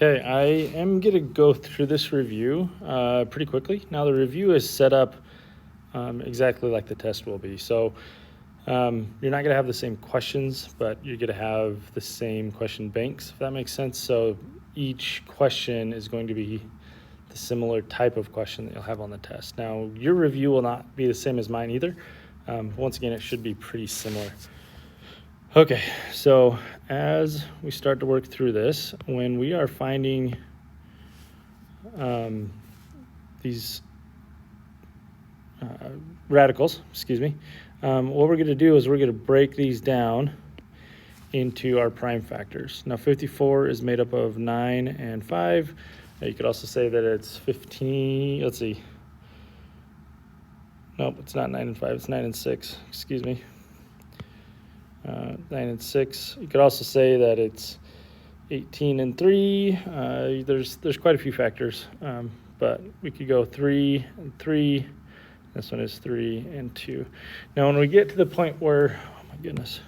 Okay, I am going to go through this review pretty quickly. Now the review is set up exactly like the test will be. So you're not going to have the same questions, but you're going to have the same question banks, if that makes sense. So each question is going to be the similar type of question that you'll have on the test. Now your review will not be the same as mine either. Once again, it should be pretty similar. Okay, so as we start to work through this, when we are finding these radicals, what we're going to do is we're going to break these down into our prime factors. Now 54 is made up of 9 and 5. You could also say that it's 15, let's see. Nope, it's not 9 and 5, it's 9 and 6, 9 and 6. You could also say that it's 18 and 3. There's quite a few factors, but we could go 3 and 3. This one is 3 and 2. Now when we get to the point where, oh my goodness,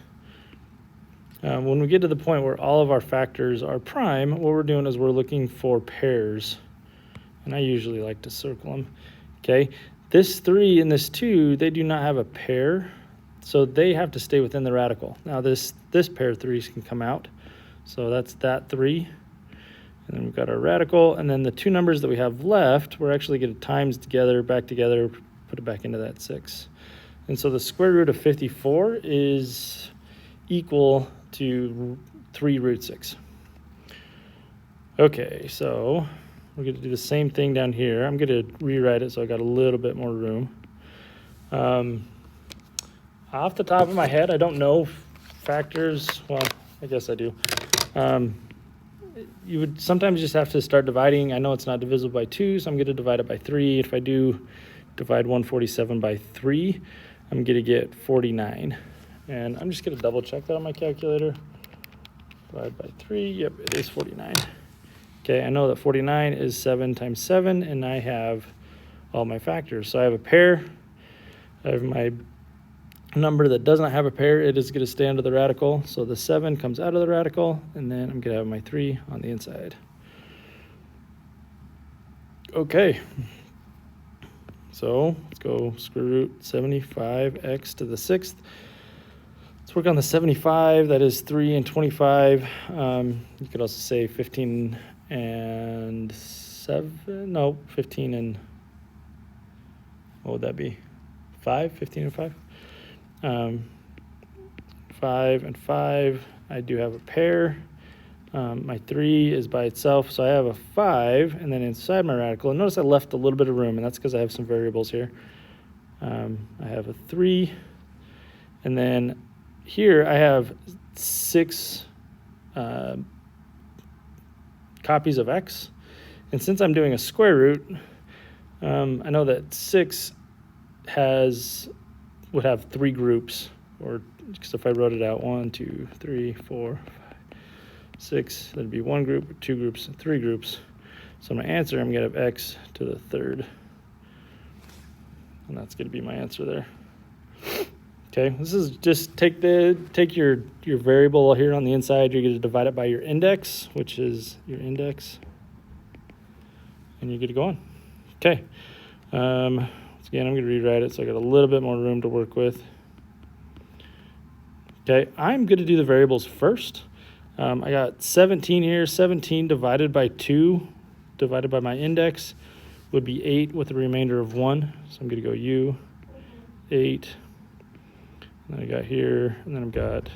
when we get to the point where all of our factors are prime, what we're doing is we're looking for pairs, and I usually like to circle them. Okay, this 3 and this 2, they do not have a pair, so they have to stay within the radical. Now this pair of 3s can come out, so that's that 3. And then we've got our radical, and then the two numbers that we have left, we're actually going to times together, back together, put it back into that 6. And so the square root of 54 is equal to 3 root 6. Okay, so we're going to do the same thing down here. I'm going to rewrite it so I got a little bit more room. Off the top of my head, I don't know factors. Well, I guess I do. You would sometimes just have to start dividing. I know it's not divisible by 2, so I'm going to divide it by 3. If I do divide 147 by 3, I'm going to get 49. And I'm just going to double check that on my calculator. Divide by 3. Yep, it is 49. Okay, I know that 49 is 7 times 7, and I have all my factors. So I have a pair. I have my number that does not have a pair. It is going to stay under the radical. So the 7 comes out of the radical, and then I'm going to have my 3 on the inside. Okay. So let's go square root 75x to the 6th. Let's work on the 75. That is 3 and 25. You could also say 15 and 7. No, 15 and, what would that be? 5? 15 and 5? 5 and 5. I do have a pair. My 3 is by itself, so I have a 5, and then inside my radical, and notice I left a little bit of room, and that's because I have some variables here. I have a 3, and then here I have 6 copies of x, and since I'm doing a square root, I know that 6 would have 3 groups, or because if I wrote it out, 1, 2, 3, 4, 5, 6, that'd be 1 group, 2 groups, 3 groups. So my answer, I'm going to have x to the 3rd, and that's going to be my answer there. Okay, this is just take your variable here on the inside. You're going to divide it by your index, which is your index, and you're good to go on. Okay. Again, I'm going to rewrite it so I got a little bit more room to work with. Okay, I'm going to do the variables first. I got 17 here. 17 divided by 2, divided by my index, would be 8 with a remainder of 1. So I'm going to go u, 8. And then I got here, and then I've got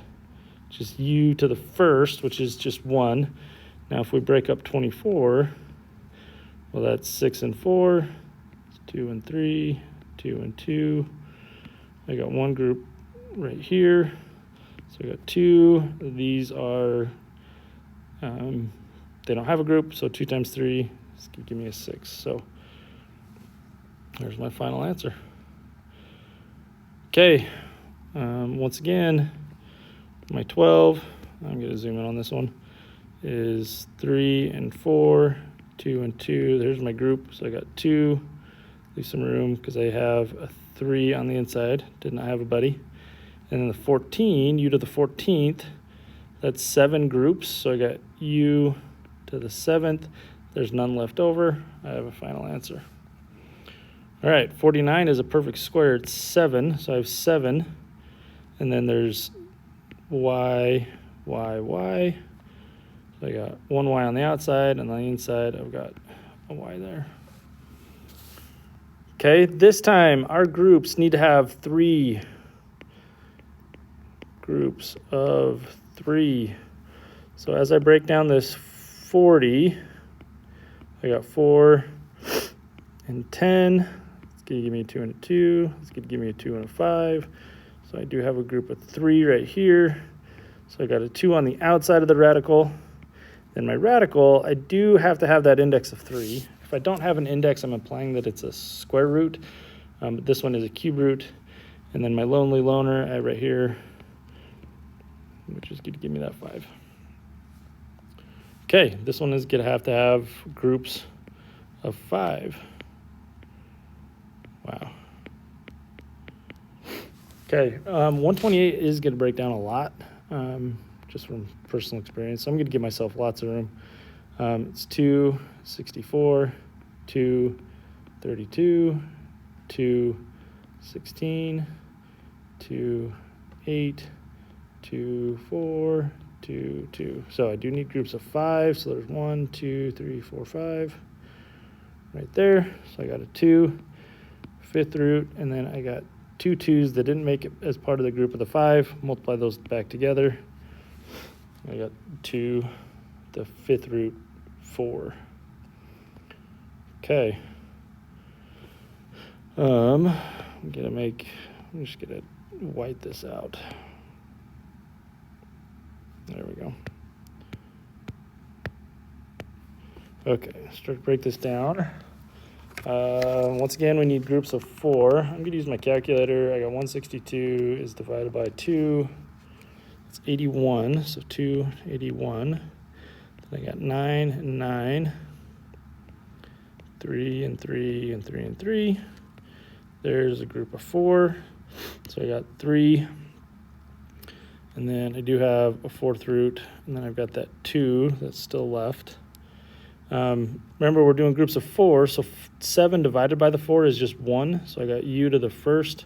just u to the first, which is just 1. Now if we break up 24, well, that's 6 and 4. 2 and 3, 2 and 2. I got 1 group right here. So I got 2. These are, they don't have a group, so 2 times 3 is going to give me a 6. So there's my final answer. Okay, once again, my 12, I'm going to zoom in on this one, is 3 and 4, 2 and 2. There's my group, so I got 2. Leave some room because I have a 3 on the inside. Did not have a buddy. And then the 14, u to the 14th, that's 7 groups. So I got u to the 7th. There's none left over. I have a final answer. All right, 49 is a perfect square. It's 7, so I have 7. And then there's y, y, y. So I got one y on the outside, and on the inside I've got a y there. Okay, this time our groups need to have 3 groups of 3. So as I break down this 40, I got 4 and 10. It's going to give me a 2 and a 2. It's going to give me a 2 and a 5. So I do have a group of 3 right here. So I got a 2 on the outside of the radical. Then my radical, I do have to have that index of 3. If I don't have an index, I'm implying that it's a square root. But this one is a cube root. And then my lonely loner right here, which is going to give me that 5. Okay, this one is going to have groups of 5. Wow. Okay, 128 is going to break down a lot, just from personal experience. So I'm going to give myself lots of room. It's 2, 64, 2, 32, 2, 16, 2, 8, 2, 4, 2, 2. So I do need groups of 5. So there's 1, 2, 3, 4, 5 right there. So I got a 2, 5th root, and then I got 2 2s that didn't make it as part of the group of the 5. Multiply those back together. I got 2, the 5th root, 4. Okay. I'm just gonna white this out. There we go. Okay, start to break this down. Once again, we need groups of 4. I'm gonna use my calculator. I got 162 is divided by 2. It's 81, so 2, 81. Then I got 9 and 9. 3 and 3 and 3 and 3. There's a group of 4. So I got 3. And then I do have a 4th root. And then I've got that 2 that's still left. Remember, we're doing groups of 4. So 7 divided by the 4 is just 1. So I got u to the 1st.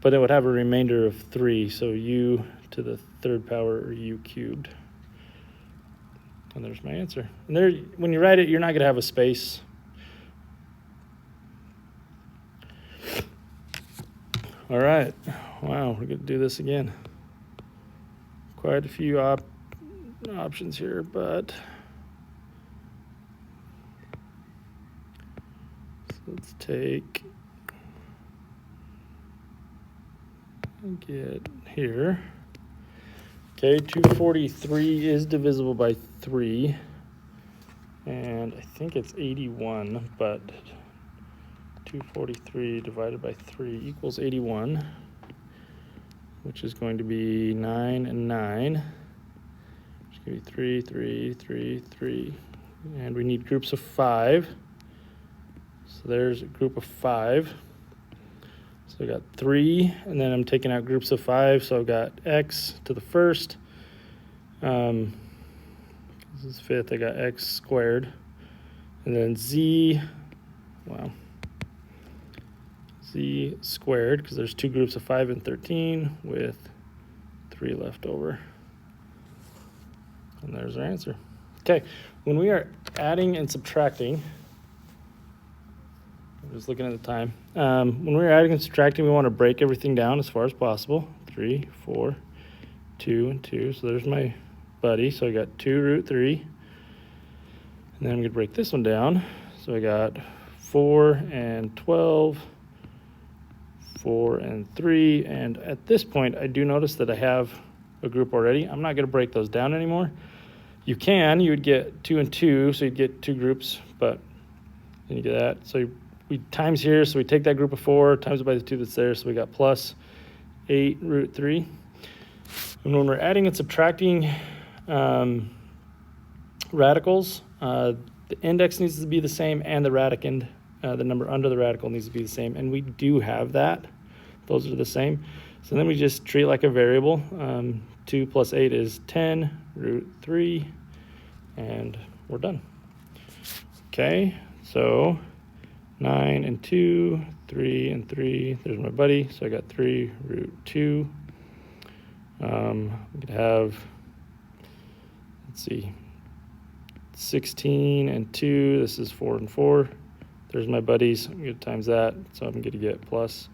But it would have a remainder of 3. So u to the 3rd power, or u cubed. And there's my answer. And there, when you write it, you're not going to have a space. All right. Wow, we're going to do this again. Quite a few options here, but so let's get here. Okay, 243 is divisible by 3, and I think it's 81, but 243 divided by 3 equals 81, which is going to be 9 and 9. It's going to be 3, 3, 3, 3. And we need groups of 5. So there's a group of 5. So I got 3, and then I'm taking out groups of 5. So I've got x to the 1st. This is 5th. I got x squared. And then z, wow. Z squared, because there's 2 groups of 5 and 13 with 3 left over. And there's our answer. Okay, when we are adding and subtracting, I'm just looking at the time. When we're adding and subtracting, we want to break everything down as far as possible. 3, 4, 2, and 2. So there's my buddy. So I got 2 root 3. And then I'm going to break this one down. So I got 4 and 12. 4 and 3, and at this point I do notice that I have a group already. I'm not going to break those down anymore. You would get 2 and 2, so you'd get 2 groups, but then you get that. So we times here, so we take that group of 4, times it by the 2 that's there, so we got plus 8 root 3. And when we're adding and subtracting radicals, the index needs to be the same, and the radicand, the number under the radical, needs to be the same, and we do have that. Those are the same. So then we just treat like a variable. 2 plus 8 is 10 root 3. and we're done. Okay, so 9 and 2, 3 and 3. There's my buddy. So I got 3 root 2. I'm going to have, let's see, 16 and 2. This is 4 and 4. There's my buddies. I'm going to times that. So I'm going to get plus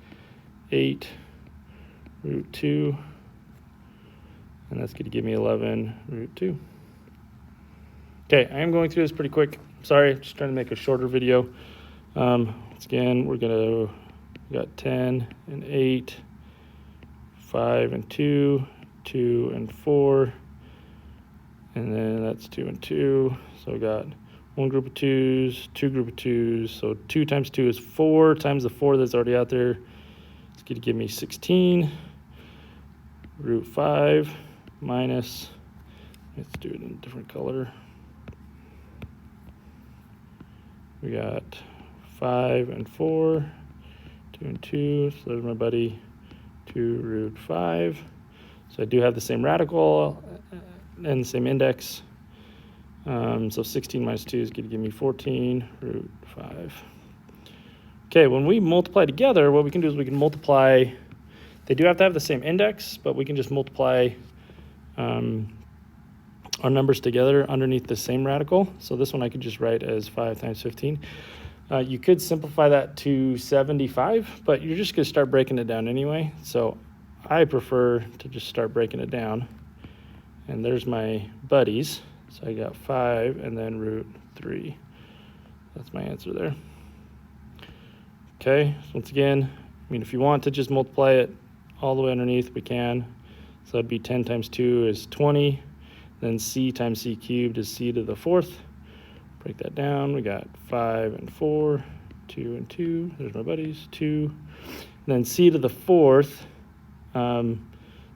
8 root 2. And that's going to give me 11 root 2. Okay, I am going through this pretty quick. Sorry, just trying to make a shorter video. Once again, we got 10 and 8, 5 and 2, 2 and 4, and then that's 2 and 2. So we got one group of 2s, two group of 2s. So 2 times 2 is 4 times the 4 that's already out there. It's going to give me 16 root 5 minus, let's do it in a different color. We got 5 and 4, 2 and 2, so there's my buddy, 2 root 5. So I do have the same radical and the same index. So 16 minus 2 is going to give me 14 root 5. Okay, when we multiply together, what we can do is we can multiply, they do have to have the same index, but we can just multiply our numbers together underneath the same radical. So this one I could just write as 5 times 15. You could simplify that to 75, but you're just going to start breaking it down anyway. So I prefer to just start breaking it down. And there's my buddies. So I got 5 and then root 3. That's my answer there. Okay, so once again, I mean, if you want to just multiply it all the way underneath, we can. So that'd be 10 times 2 is 20. Then c times c cubed is c to the 4th. Break that down. We got 5 and 4, 2 and 2. There's my buddies, 2. And then c to the 4th, the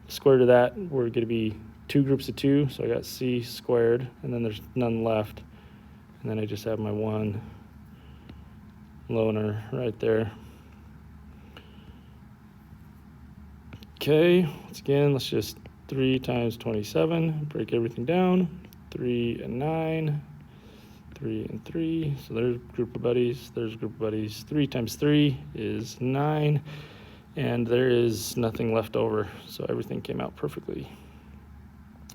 square root of that, we're going to be 2 groups of 2. So I got c squared, and then there's none left. And then I just have my 1 loner right there. Okay, once again, let's just 3 times 27, break everything down. 3 and 9, 3 and 3. So there's a group of buddies, there's a group of buddies. 3 times 3 is 9, and there is nothing left over. So everything came out perfectly.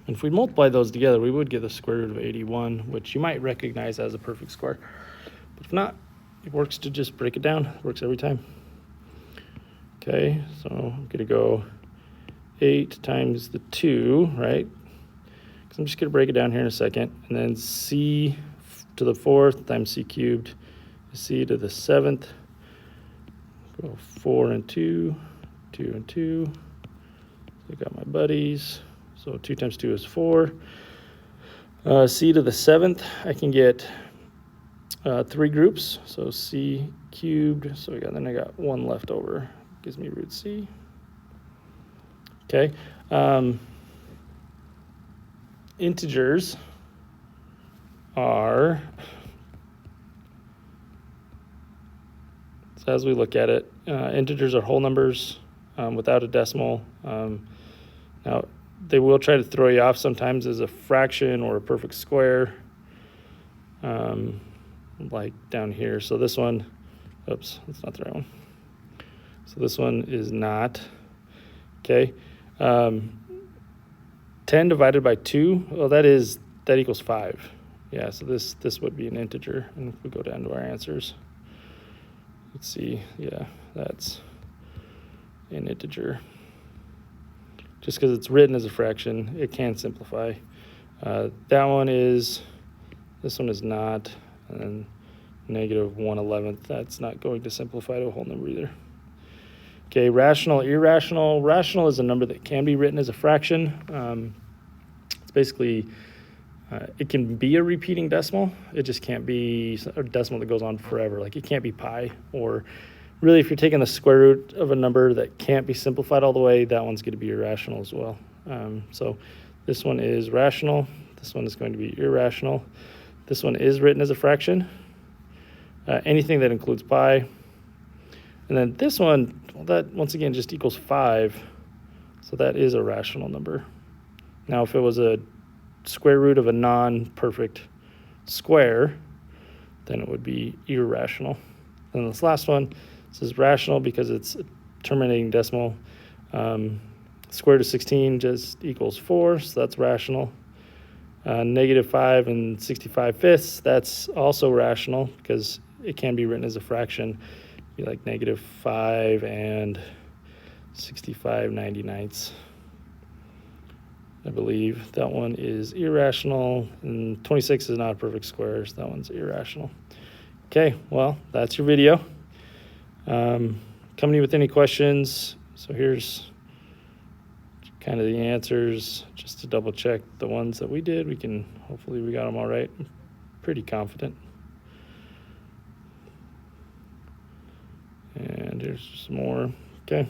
And if we multiply those together, we would get the square root of 81, which you might recognize as a perfect square. But if not, it works to just break it down. It works every time. Okay, so I'm going to go 8 times the 2, right? Because I'm just going to break it down here in a second. And then c to the 4th times c cubed is c to the 7th. Go 4 and 2, 2 and 2. So I got my buddies. So 2 times 2 is 4. C to the 7th, I can get 3 groups. So c cubed. So then I got 1 left over. Gives me root c. Okay. Integers are, so as we look at it, integers are whole numbers without a decimal. Now, they will try to throw you off sometimes as a fraction or a perfect square, like down here. So this one, oops, that's not the right one. So this one is not, okay. 10 divided by 2, well, that equals 5. Yeah, so this would be an integer. And if we go down to our answers, let's see, yeah, that's an integer. Just because it's written as a fraction, it can simplify. This one is not, and then negative 1/11, that's not going to simplify to a whole number either. Okay, rational, irrational. Rational is a number that can be written as a fraction. It's basically, it can be a repeating decimal. It just can't be a decimal that goes on forever. Like it can't be pi, or really if you're taking the square root of a number that can't be simplified all the way, that one's going to be irrational as well. So this one is rational. This one is going to be irrational. This one is written as a fraction. Anything that includes pi. And then this one, well, that once again just equals 5. So that is a rational number. Now if it was a square root of a non-perfect square, then it would be irrational. And this last one, this is rational because it's a terminating decimal. Square root of 16 just equals 4, so that's rational. -5 and 65/5, that's also rational because it can be written as a fraction. It'd be like -5 and 65/99. I believe that one is irrational, and 26 is not a perfect square, so that one's irrational. Okay, well, that's your video. Come to me with any questions. So here's kind of the answers, just to double check the ones that we did. Hopefully we got them all right. I'm pretty confident. And here's some more. Okay.